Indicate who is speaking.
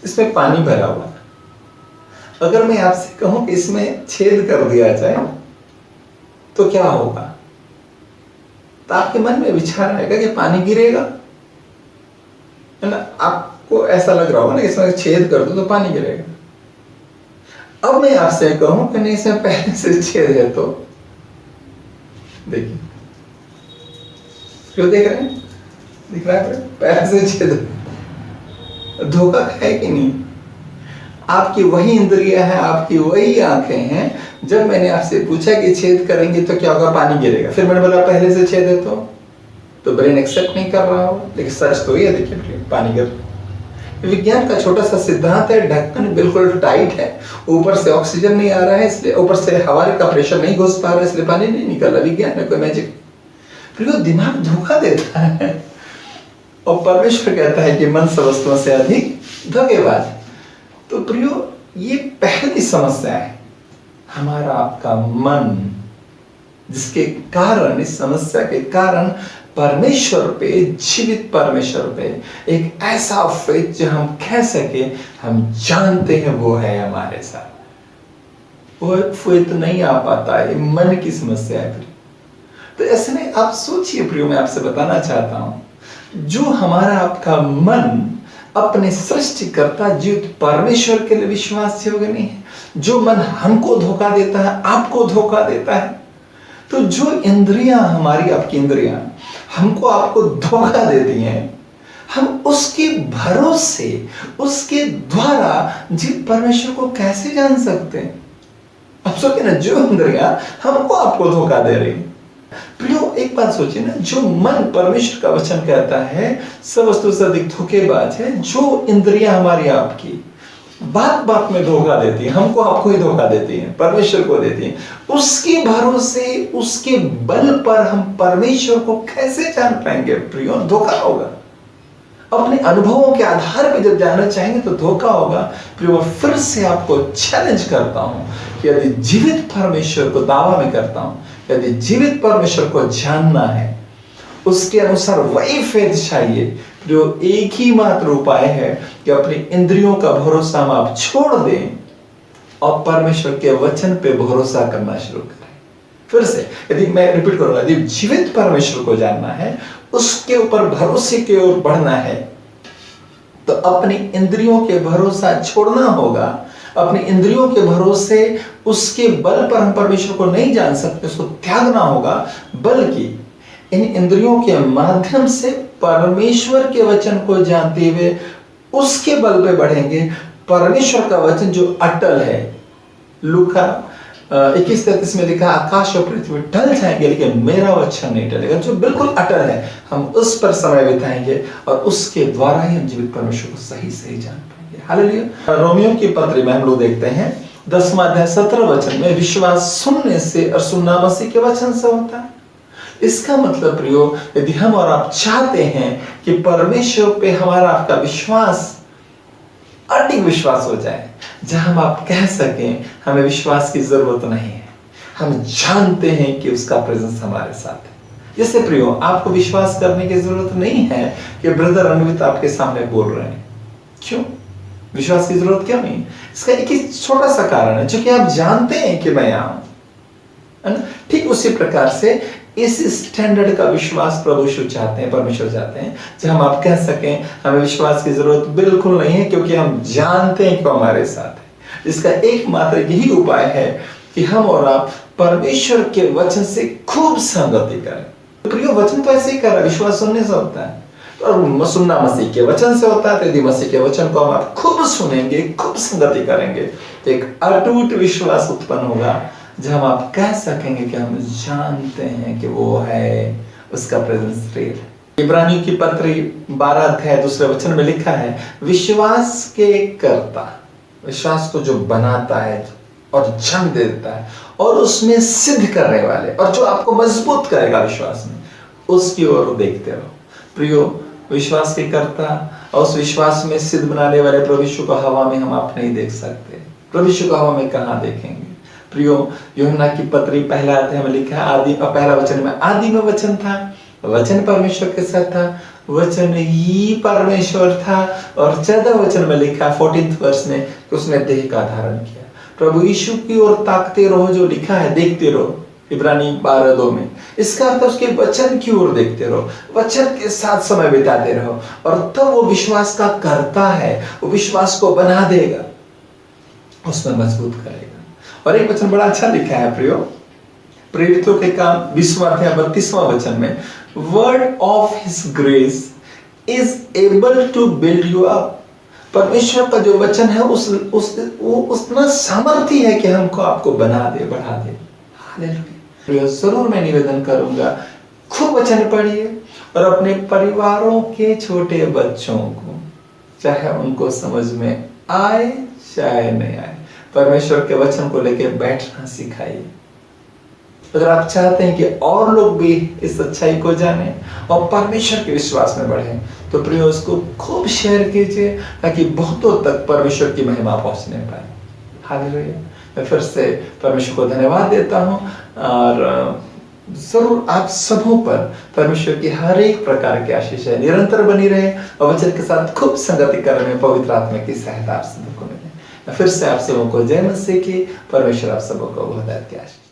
Speaker 1: इसमें पानी भरा हुआ है। अगर मैं आपसे कहूं कि इसमें छेद कर दिया जाए तो क्या होगा, तो आपके मन में विचार आएगा कि पानी गिरेगा, है ना। आपको ऐसा लग रहा होगा ना, इसमें छेद कर दो तो पानी गिरेगा। अब मैं आपसे कहूं कि नहीं, इसमें पहले से छेद है, तो देखिए, क्यों देख रहे हैं, दिख रहा है पहले से छेद, धोखा है कि नहीं। आपकी वही इंद्रियां हैं, आपकी वही आंखें हैं। जब मैंने आपसे पूछा कि छेद करेंगे तो क्या होगा, पानी गिरेगा, फिर मैंने बोला पहले से छेद है, तो ब्रेन एक्सेप्ट नहीं कर रहा हो। लेकिन सच तो ये देखिए, पानी गिर। विज्ञान का छोटा सा सिद्धांत है, ढक्कन बिल्कुल टाइट है, ऊपर से ऑक्सीजन नहीं आ रहा है, इसलिए ऊपर से हवा का प्रेशर नहीं घुस पा रहा है, इसलिए पानी नहीं निकल रहा। विज्ञान में कोई मैजिक, फिर वो दिमाग धोखा देता है। और परमेश्वर कहता है कि मन सब वस्तुओं से अधिक धोखेबाज। तो प्रियो, ये पहली समस्या है, हमारा आपका मन, जिसके कारण, इस समस्या के कारण परमेश्वर पे, जीवित परमेश्वर पे एक ऐसा फेथ जो हम कह सके, हम जानते हैं वो है हमारे साथ, वो फेथ नहीं आ पाता है, मन की समस्या है। तो ऐसे में आप सोचिए प्रियो, मैं आपसे बताना चाहता हूं, जो हमारा आपका मन अपने सृष्टिकर्ता जीवित परमेश्वर के लिए विश्वास योग्य नहीं है, जो मन हमको धोखा देता है, आपको धोखा देता है, तो जो इंद्रियां, हमारी आपकी इंद्रियां हमको आपको धोखा देती हैं, हम उसके भरोसे, उसके द्वारा जीवित परमेश्वर को कैसे जान सकते हैं। आप सोचिए ना, जो इंद्रियां हमको आपको धोखा दे रही, प्रियो एक बात सोचिए ना, जो मन, परमेश्वर का वचन कहता है सब वस्तु से अधिक धोखेबाज है। जो इंद्रियां हमारी आपकी बात बात में धोखा देती है, हमको आपको ही धोखा देती है, परमेश्वर को देती है, उसके भरोसे, उसके बल पर हम परमेश्वर को कैसे जान पाएंगे प्रियो, धोखा होगा। अपने अनुभवों के आधार पर जब जानना चाहेंगे तो धोखा होगा। प्रियो, फिर से आपको चैलेंज करता हूं कि यदि जीवित परमेश्वर को, दावा में करता हूं, यदि जीवित परमेश्वर को जानना है, उसके अनुसार वही फेथ चाहिए, जो एक ही मात्र उपाय है कि अपनी इंद्रियों का भरोसा हम आप छोड़ दें और परमेश्वर के वचन पे भरोसा करना शुरू करें। फिर से, यदि मैं रिपीट करूंगा, यदि जीवित परमेश्वर को जानना है, उसके ऊपर भरोसे की ओर बढ़ना है, तो अपनी इंद्रियों के भरोसा छोड़ना होगा। अपनी इंद्रियों के भरोसे, उसके बल पर हम परमेश्वर को नहीं जान सकते, उसको त्यागना होगा, बल्कि इन इंद्रियों के माध्यम से परमेश्वर के वचन को जानते हुए उसके बल पे बढ़ेंगे। परमेश्वर का वचन जो अटल है, लूका 21:33 में लिखा, आकाश और पृथ्वी टल जाएंगे लेकिन मेरा वचन नहीं टलेगा। जो बिल्कुल अटल है, हम उस पर समय बिताएंगे और उसके द्वारा ही हम जीवित परमेश्वर को सही सही जान पाएंगे। हालेलुया। रोमियो की पत्री में हम लोग देखते हैं 10वां अध्याय 17 वचन में, विश्वास सुनने से और सुनना मसीह के वचन से होता है। इसका मतलब प्रियो, यदि हम और आप चाहते हैं कि परमेश्वर पे हमारा आपका विश्वास, अडिग विश्वास हो जाए, जहां हम आप कह सकें हमें विश्वास की जरूरत नहीं है, हम जानते हैं कि उसका प्रेजेंस हमारे साथ है। जैसे प्रियो, आपको विश्वास करने की जरूरत नहीं है कि ब्रदर अनवित आपके सामने बोल रहे हैं। क्यों विश्वास की जरूरत क्यों नहीं? इसका एक ही छोटा सा कारण है, क्योंकि आप जानते हैं कि मैं यहां हूं। ठीक उसी प्रकार से इस स्टैंडर्ड का विश्वास प्रभु यीशु चाहते हैं, परमेश्वर चाहते हैं, जब हम आप कह सकें हमें विश्वास की जरूरत बिल्कुल नहीं है, क्योंकि हम जानते हैं कि हमारे साथ है। इसका एकमात्र यही उपाय है कि हम और आप परमेश्वर के वचन से खूब संगति करें। तो प्रियो, वचन तो ऐसे ही कर रहा है, विश्वास सुनने से होता है और सुनना मसीह के वचन से होता है। तो यदि मसीह के वचन को हम आप खूब सुनेंगे, खूब संगति करेंगे, तो एक अटूट विश्वास उत्पन्न होगा, जब आप कह सकेंगे कि हम जानते हैं कि वो है, उसका प्रेजेंस रियल है। इब्रानियों की पत्री 12 अध्याय 2 वचन में लिखा है, विश्वास के कर्ता, विश्वास को जो बनाता है और जन्म देता है और उसमें सिद्ध करने वाले, और जो आपको मजबूत करेगा विश्वास में, उसकी ओर देखते रहो। प्रियो, विश्वास के कर्ता और उस विश्वास में सिद्ध बनाने वाले प्रभु यीशु को हवा में हम आप नहीं देख सकते। प्रभु यीशु को हवा में कहां देखेंगे? प्रियो, यूहन्ना की पत्री 1 अध्याय में लिखा है, आदि, पहला वचन में आदि में वचन था, वचन परमेश्वर के साथ था, वचन ही परमेश्वर था, और 14 वचन में लिखा 14th वर्ष में कि उसने देह का धारण किया। प्रभु यीशु की ओर ताकते रहो, जो लिखा है देखते रहो इब्रानी 12:2 में। इसका अर्थ उसके वचन की ओर देखते रहो, वचन के साथ समय बिताते रहो, और तब वो विश्वास का करता है, वो विश्वास को बना देगा, उसमें मजबूत करेगा। और एक वचन बड़ा अच्छा लिखा है प्रियो, प्रेरितों के काम 20वां अध्याय 32वां वचन में, word of his grace is able to build you up. परमेश्वर का जो वचन है वो उतना सामर्थ्य है कि हमको आपको बना दे, बढ़ा दे। हालेलुया। जरूर मैं निवेदन करूंगा, खूब वचन पढ़िए, और अपने परिवारों के छोटे बच्चों को, चाहे उनको समझ में आए चाहे नहीं आए, परमेश्वर के वचन को लेके बैठना सिखाइए। अगर आप चाहते हैं कि और लोग भी इस सच्चाई को जाने और परमेश्वर के विश्वास में बढ़े, तो प्रिय उसको खूब शेयर कीजिए, ताकि बहुतों तक परमेश्वर की महिमा पहुंचने पाए। हालेलुया। मैं फिर से परमेश्वर को धन्यवाद देता हूं, और जरूर आप सबों पर परमेश्वर की हर एक प्रकार की आशीष है निरंतर बनी रहे, और वचन के साथ खूब संगति करने में पवित्र आत्मा की सहायता आप सबको मिले। मैं फिर से आप सबों को जय मसीह की, परमेश्वर आप सबों को बहुत आशीष।